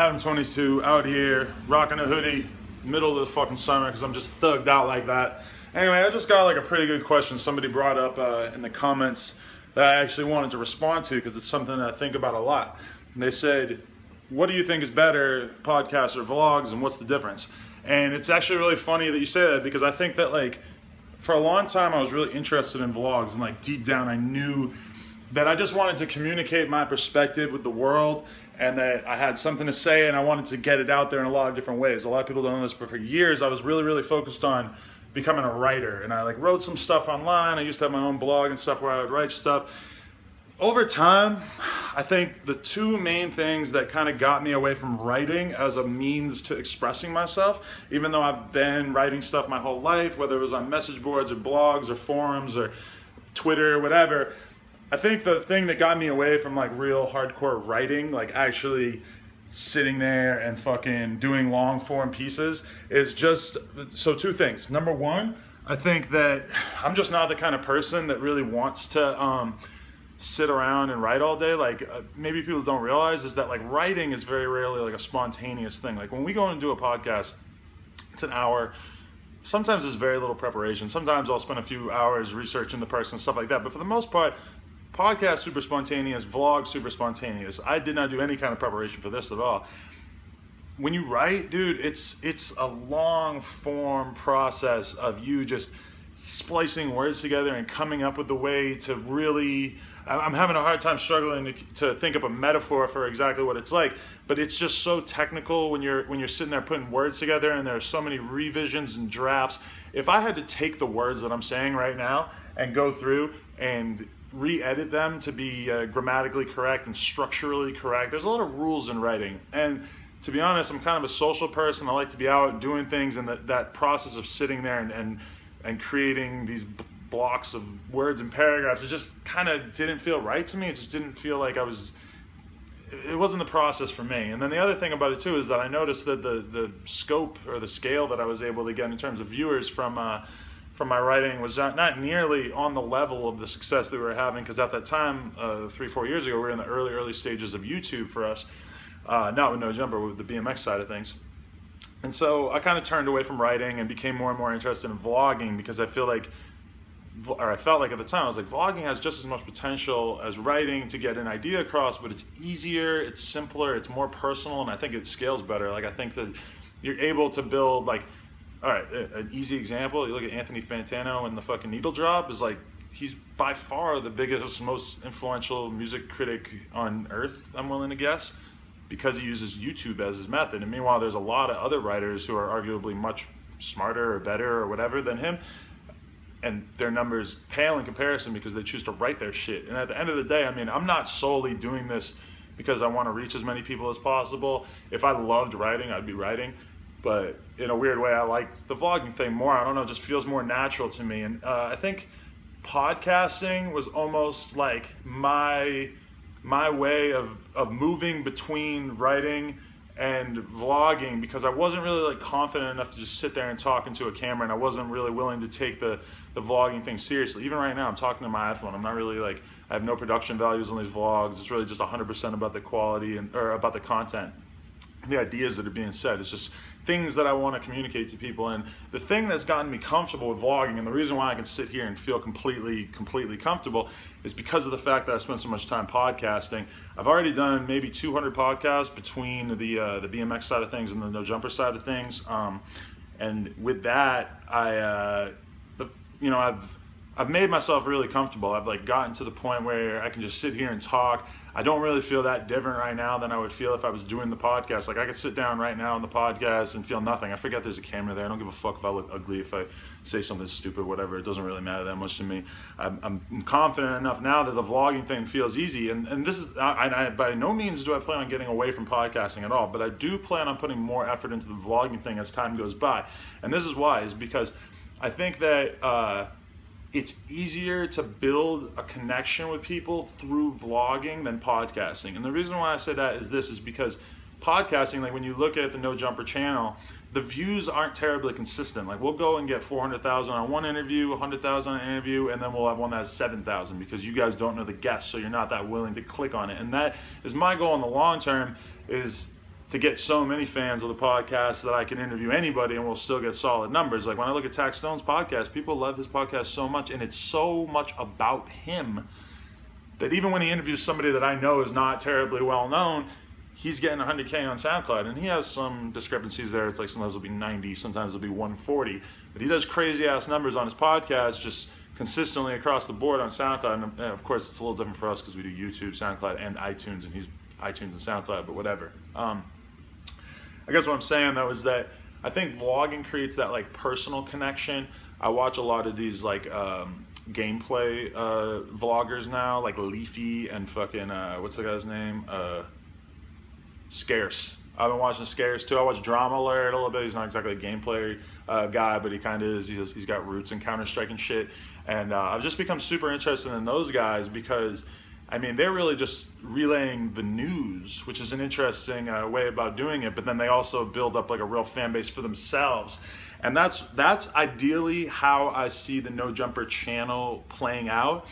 Adam22 out here rocking a hoodie, middle of the fucking summer because I'm just thugged out like that. Anyway, I just got like a pretty good question somebody brought up in the comments that I actually wanted to respond to because it's something that I think about a lot. And they said, what do you think is better, podcasts or vlogs, and what's the difference? And it's actually really funny that you say that because I think that like for a long time I was really interested in vlogs, and like deep down I knew that I just wanted to communicate my perspective with the world, and that I had something to say and I wanted to get it out there in a lot of different ways. A lot of people don't know this, but for years I was really focused on becoming a writer, and I like wrote some stuff online. I used to have my own blog and stuff where I would write stuff. Over time, I think the two main things that kind of got me away from writing as a means to expressing myself, even though I've been writing stuff my whole life, whether it was on message boards or blogs or forums or Twitter or whatever, I think the thing that got me away from like real hardcore writing, like actually sitting there and fucking doing long form pieces, is just, so two things. Number one, I think that I'm just not the kind of person that really wants to sit around and write all day. Like maybe people don't realize is that like writing is very rarely like a spontaneous thing. Like when we go and do a podcast, it's an hour. Sometimes there's very little preparation. Sometimes I'll spend a few hours researching the person and stuff like that. But for the most part, podcast super spontaneous, vlog super spontaneous. I did not do any kind of preparation for this at all. When you write, dude, it's a long form process of you just splicing words together and coming up with the way to really, I'm having a hard time struggling to think of a metaphor for exactly what it's like, but it's just so technical when you're sitting there putting words together, and there are so many revisions and drafts. If I had to take the words that I'm saying right now and go through and re-edit them to be grammatically correct and structurally correct, there's a lot of rules in writing. And to be honest, I'm kind of a social person. I like to be out doing things, and that process of sitting there and creating these blocks of words and paragraphs, it just kind of didn't feel right to me. It just didn't feel like it wasn't the process for me. And then the other thing about it too is that I noticed that the scope or the scale that I was able to get in terms of viewers from my writing was not nearly on the level of the success that we were having, because at that time, 3-4 years ago, we were in the early stages of YouTube for us, not with No Jumper, with the BMX side of things. And so I kind of turned away from writing and became more and more interested in vlogging, because I felt like at the time, I was like, vlogging has just as much potential as writing to get an idea across, but it's easier, it's simpler, it's more personal, and I think it scales better. Like I think that you're able to build like, all right, an easy example, you look at Anthony Fantano and the fucking Needle Drop, is like, he's by far the biggest, most influential music critic on earth, I'm willing to guess, because he uses YouTube as his method. And meanwhile, there's a lot of other writers who are arguably much smarter or better or whatever than him, and their numbers pale in comparison because they choose to write their shit. And at the end of the day, I mean, I'm not solely doing this because I want to reach as many people as possible. If I loved writing, I'd be writing. But in a weird way, I like the vlogging thing more. I don't know, it just feels more natural to me. And I think podcasting was almost like my way of moving between writing and vlogging, because I wasn't really like confident enough to just sit there and talk into a camera, and I wasn't really willing to take the vlogging thing seriously. Even right now, I'm talking to my iPhone. I'm not really like, I have no production values on these vlogs. It's really just 100% about the quality or about the content, the ideas that are being said. It's just things that I want to communicate to people. And the thing that's gotten me comfortable with vlogging, and the reason why I can sit here and feel completely comfortable, is because of the fact that I spent so much time podcasting. I've already done maybe 200 podcasts between the BMX side of things and the No Jumper side of things. And with that, I've made myself really comfortable. I've like gotten to the point where I can just sit here and talk. I don't really feel that different right now than I would feel if I was doing the podcast. Like I could sit down right now on the podcast and feel nothing. I forget there's a camera there. I don't give a fuck if I look ugly, if I say something stupid, whatever. It doesn't really matter that much to me. I'm confident enough now that the vlogging thing feels easy. And this is, I by no means do I plan on getting away from podcasting at all, but I do plan on putting more effort into the vlogging thing as time goes by. And this is why, is because I think that it's easier to build a connection with people through vlogging than podcasting. And the reason why I say that is because podcasting, like when you look at the No Jumper channel, the views aren't terribly consistent. Like we'll go and get 400,000 on one interview, 100,000 on an interview, and then we'll have one that has 7,000 because you guys don't know the guests, so you're not that willing to click on it. And that is my goal in the long term, is to get so many fans of the podcast that I can interview anybody and we'll still get solid numbers. Like when I look at Tax Stone's podcast, people love his podcast so much, and it's so much about him that even when he interviews somebody that I know is not terribly well known, he's getting 100K on SoundCloud, and he has some discrepancies there. It's like sometimes it'll be 90, sometimes it'll be 140, but he does crazy ass numbers on his podcast just consistently across the board on SoundCloud. And of course it's a little different for us because we do YouTube, SoundCloud, and iTunes, and he's iTunes and SoundCloud, but whatever. I guess what I'm saying though is that I think vlogging creates that like personal connection. I watch a lot of these like gameplay vloggers now, like Leafy and fucking what's the guy's name? Scarce. I've been watching Scarce too. I watch Drama Alert a little bit. He's not exactly a gameplay guy, but he kind of is. He's got roots in Counter-Strike and shit. And I've just become super interested in those guys because, I mean, they're really just relaying the news, which is an interesting way about doing it, but then they also build up like a real fan base for themselves. And that's ideally how I see the No Jumper channel playing out,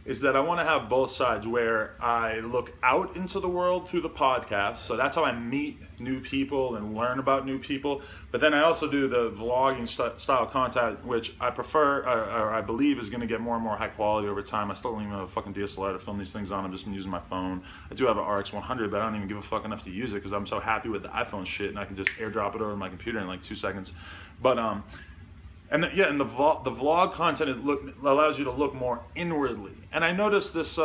is that I want to have both sides where I look out into the world through the podcast. So that's how I meet new people and learn about new people. But then I also do the vlogging style content, which I prefer, or I believe is going to get more and more high quality over time. I still don't even have a fucking DSLR to film these things on. I'm just using my phone. I do have an RX 100, but I don't even give a fuck enough to use it because I'm so happy with the iPhone shit, and I can just airdrop it over my computer in like 2 seconds. But and the vlog content allows you to look more inwardly. And I noticed this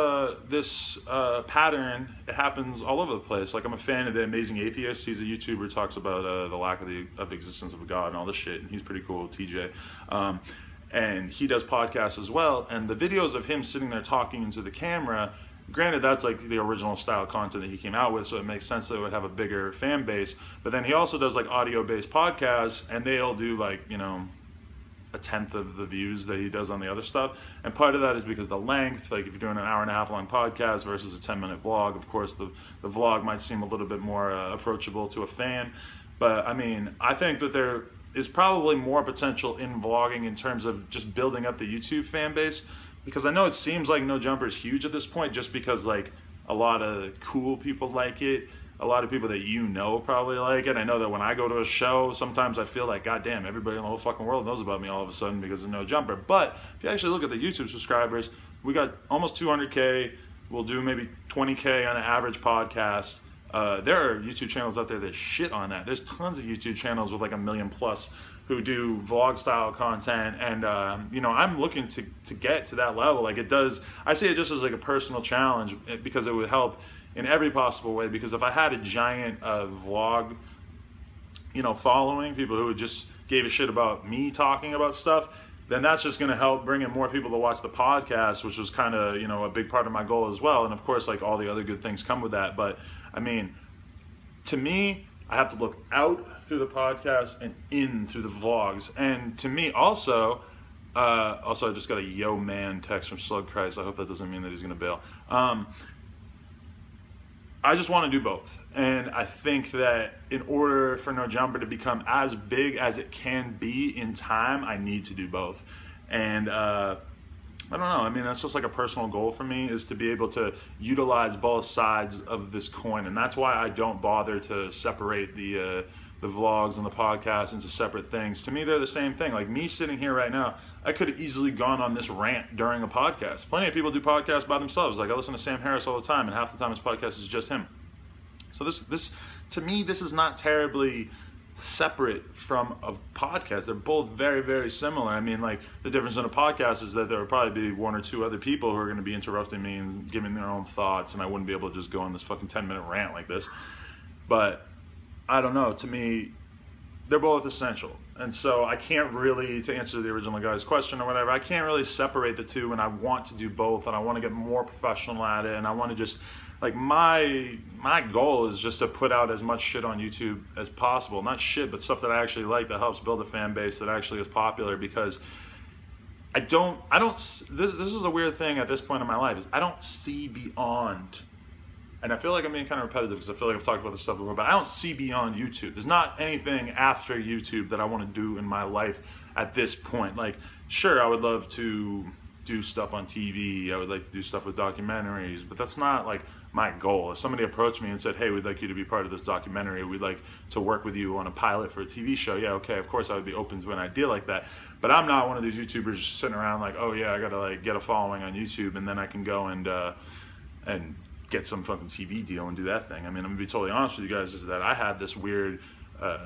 pattern. It happens all over the place. Like I'm a fan of The Amazing Atheist. He's a YouTuber who talks about the lack of the existence of a God and all this shit. And he's pretty cool, TJ. And he does podcasts as well. And the videos of him sitting there talking into the camera, granted, that's like the original style content that he came out with, so it makes sense that it would have a bigger fan base. But then he also does like audio-based podcasts, and they'll do like, you know, a tenth of the views that he does on the other stuff. And part of that is because of the length. Like if you're doing an hour-and-a-half long podcast versus a 10-minute vlog, of course the vlog might seem a little bit more approachable to a fan. But I mean, I think that there is probably more potential in vlogging in terms of just building up the YouTube fan base, because I know it seems like No Jumper is huge at this point just because like a lot of cool people like it. A lot of people that you know probably like it. I know that when I go to a show, sometimes I feel like, God damn, everybody in the whole fucking world knows about me all of a sudden because of No Jumper. But if you actually look at the YouTube subscribers, we got almost 200K. We'll do maybe 20K on an average podcast. There are YouTube channels out there that shit on that. There's tons of YouTube channels with like 1 million plus who do vlog style content, and you know, I'm looking to get to that level. Like it does, I see it just as like a personal challenge because it would help in every possible way. Because if I had a giant vlog, you know, following, people who just gave a shit about me talking about stuff, then that's just going to help bring in more people to watch the podcast, which was kind of, you know, a big part of my goal as well. And of course, like all the other good things come with that. But I mean, to me, I have to look out through the podcast and in through the vlogs. And to me also, I just got a yo man text from Slug Christ. I hope that doesn't mean that he's going to bail. I just want to do both. And I think that in order for No Jumper to become as big as it can be in time, I need to do both. And I don't know, I mean, that's just like a personal goal for me, is to be able to utilize both sides of this coin. And that's why I don't bother to separate the vlogs and the podcast into separate things. To me, they're the same thing. Like me sitting here right now, I could have easily gone on this rant during a podcast. Plenty of people do podcasts by themselves. Like I listen to Sam Harris all the time, and half the time his podcast is just him. So this to me, this is not terribly separate from a podcast. They're both very, very similar. I mean, like the difference in a podcast is that there would probably be 1 or 2 other people who are going to be interrupting me and giving their own thoughts, and I wouldn't be able to just go on this fucking 10-minute rant like this. But I don't know, to me, they're both essential. And so I can't really, to answer the original guy's question or whatever, I can't really separate the two, and I want to do both, and I want to get more professional at it, and I want to just, like, my goal is just to put out as much shit on YouTube as possible. Not shit, but stuff that I actually like, that helps build a fan base, that actually is popular, because this is a weird thing at this point in my life, is I don't see beyond. And I feel like I'm being kind of repetitive because I feel like I've talked about this stuff before, but I don't see beyond YouTube. There's not anything after YouTube that I want to do in my life at this point. Like, sure, I would love to do stuff on TV. I would like to do stuff with documentaries, but that's not like my goal. If somebody approached me and said, hey, we'd like you to be part of this documentary, we'd like to work with you on a pilot for a TV show, yeah, okay, of course I would be open to an idea like that. But I'm not one of these YouTubers sitting around like, oh yeah, I gotta like get a following on YouTube and then I can go and get some fucking TV deal and do that thing. I mean, I'm gonna be totally honest with you guys, is that I had this weird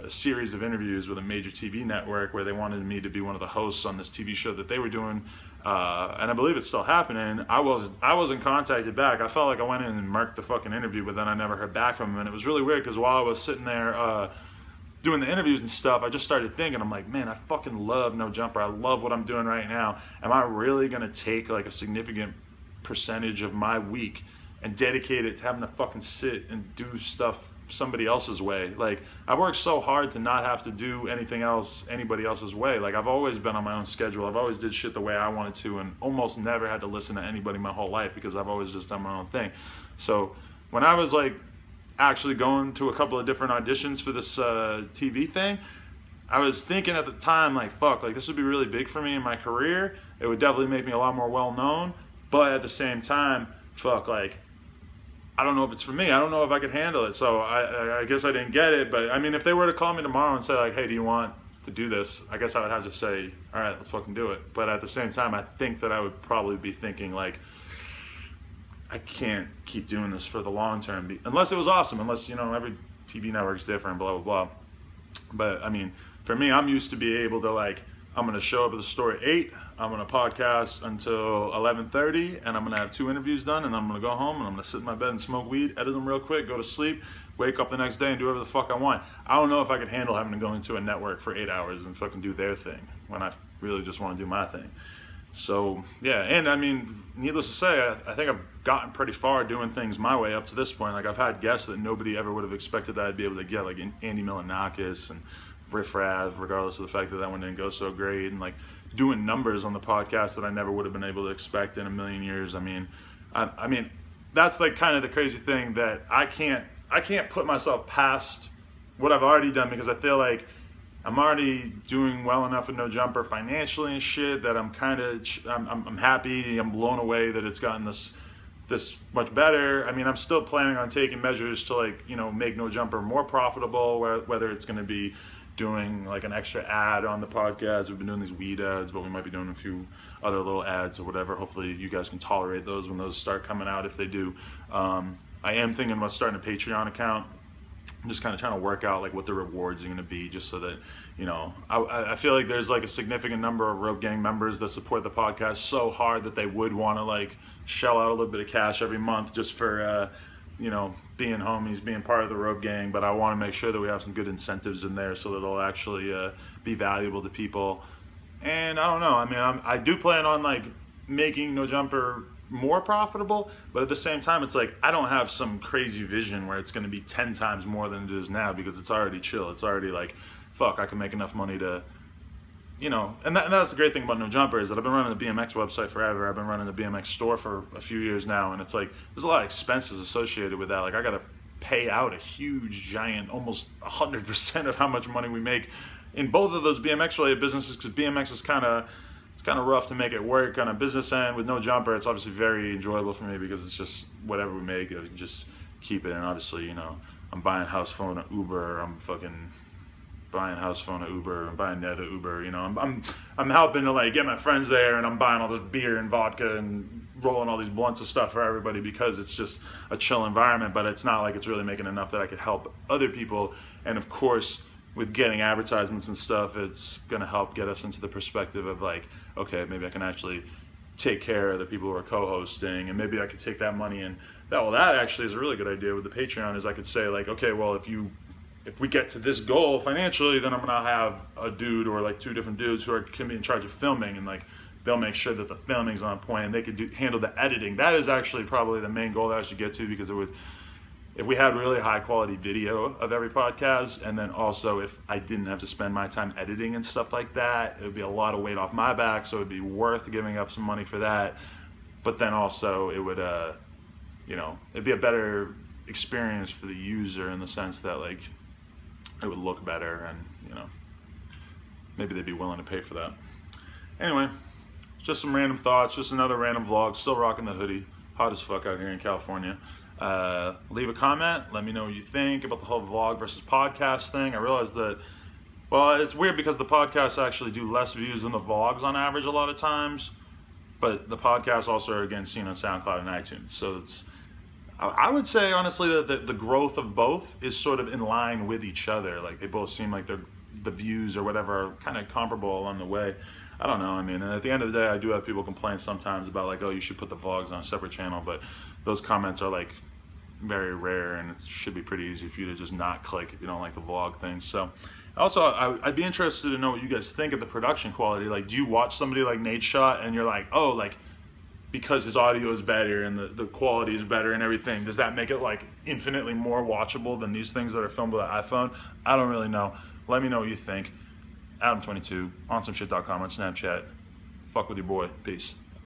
series of interviews with a major TV network where they wanted me to be one of the hosts on this TV show that they were doing, and I believe it's still happening. I wasn't contacted back. I felt like I went in and marked the fucking interview, but then I never heard back from them, and it was really weird because while I was sitting there doing the interviews and stuff, I just started thinking, I'm like, man, I fucking love No Jumper. I love what I'm doing right now. Am I really gonna take like a significant percentage of my week and dedicate it to having to fucking sit and do stuff somebody else's way? Like, I worked so hard to not have to do anything else anybody else's way. Like, I've always been on my own schedule. I've always did shit the way I wanted to, and almost never had to listen to anybody my whole life because I've always just done my own thing. So when I was like actually going to a couple of different auditions for this TV thing, I was thinking at the time, like, fuck, like this would be really big for me in my career. It would definitely make me a lot more well known, but at the same time, fuck, like, I don't know if it's for me. I don't know if I could handle it. So I guess I didn't get it. But I mean, if they were to call me tomorrow and say like, hey, do you want to do this? I guess I would have to say, all right, let's fucking do it. But at the same time, I think that I would probably be thinking like, I can't keep doing this for the long term. Unless it was awesome. Unless, you know, every TV network's different, blah, blah, blah. But I mean, for me, I'm used to be able to like, I'm going to show up at the store at 8, I'm going to podcast until 11:30, and I'm going to have 2 interviews done, and I'm going to go home, and I'm going to sit in my bed and smoke weed, edit them real quick, go to sleep, wake up the next day and do whatever the fuck I want. I don't know if I could handle having to go into a network for 8 hours and fucking do their thing when I really just want to do my thing. So, yeah, and I mean, needless to say, I think I've gotten pretty far doing things my way up to this point. Like, I've had guests that nobody ever would have expected that I'd be able to get, like Andy Milonakis and Riff Rav, regardless of the fact that that one didn't go so great, and like doing numbers on the podcast that I never would have been able to expect in a million years. I mean, that's like kind of the crazy thing, that I can't put myself past what I've already done, because I feel like I'm already doing well enough with No Jumper financially and shit that I'm kind of I'm happy. I'm blown away that it's gotten this much better. I mean, I'm still planning on taking measures to, like, you know, make No Jumper more profitable, whether it's going to be doing like an extra ad on the podcast. We've been doing these weed ads, but we might be doing a few other little ads or whatever. Hopefully you guys can tolerate those when those start coming out, if they do. I am thinking about starting a Patreon account. I'm just kind of trying to work out like what the rewards are going to be, just so that, you know, I feel like there's like a significant number of Rope Gang members that support the podcast so hard that they would want to like shell out a little bit of cash every month just for you know, being homies, being part of the Rope Gang. But I want to make sure that we have some good incentives in there so that it'll actually be valuable to people. And I don't know, I mean, I do plan on like making No Jumper more profitable, but at the same time, it's like I don't have some crazy vision where it's going to be 10 times more than it is now, because it's already chill. It's already like, fuck, I can make enough money to, you know, and that's the great thing about No Jumper, is that I've been running the BMX website forever. I've been running the BMX store for a few years now, and it's like there's a lot of expenses associated with that. Like, I got to pay out a huge, giant, almost 100% of how much money we make in both of those BMX related businesses, because BMX is kind of rough to make it work on a business end. With No Jumper, it's obviously very enjoyable for me because it's just whatever we make, I can just keep it. And obviously, you know, I'm buying house phone at Uber, I'm fucking buying house phone at Uber, I'm buying net at Uber, you know, I'm helping to like get my friends there, and I'm buying all this beer and vodka and rolling all these blunts of stuff for everybody because it's just a chill environment. But it's not like it's really making enough that I could help other people. And of course, with getting advertisements and stuff, it's gonna help get us into the perspective of like, okay, maybe I can actually take care of the people who are co-hosting, and maybe I could take that money and that actually is a really good idea with the Patreon. Is I could say like, okay, well, if we get to this goal financially, then I'm gonna have a dude or like 2 different dudes who can be in charge of filming, and like they'll make sure that the filming's on point, and they could handle the editing. That is actually probably the main goal that I should get to, because it would, if we had really high quality video of every podcast, and then also if I didn't have to spend my time editing and stuff like that, it would be a lot of weight off my back, so it would be worth giving up some money for that. But then also it would, you know, it'd be a better experience for the user in the sense that like it would look better, and you know, maybe they'd be willing to pay for that. Anyway, just some random thoughts, just another random vlog. Still rocking the hoodie. Hot as fuck out here in California. Leave a comment. Let me know what you think about the whole vlog versus podcast thing. I realized that, well, it's weird because the podcasts actually do less views than the vlogs on average a lot of times. But the podcasts also are, again, seen on SoundCloud and iTunes. So it's, I would say, honestly, that the growth of both is sort of in line with each other. Like, they both seem like the views or whatever are kind of comparable along the way. I don't know. I mean, at the end of the day, I do have people complain sometimes about, like, oh, you should put the vlogs on a separate channel. But those comments are, like, very rare, and it should be pretty easy for you to just not click if you don't like the vlog thing. So also, I'd be interested to know what you guys think of the production quality. Like, do you watch somebody like Nadeshot and you're like, oh, like, because his audio is better and the quality is better and everything, does that make it like infinitely more watchable than these things that are filmed with an iPhone? I don't really know. Let me know what you think. Adam22, onsomeshit.com, on Snapchat. Fuck with your boy. Peace.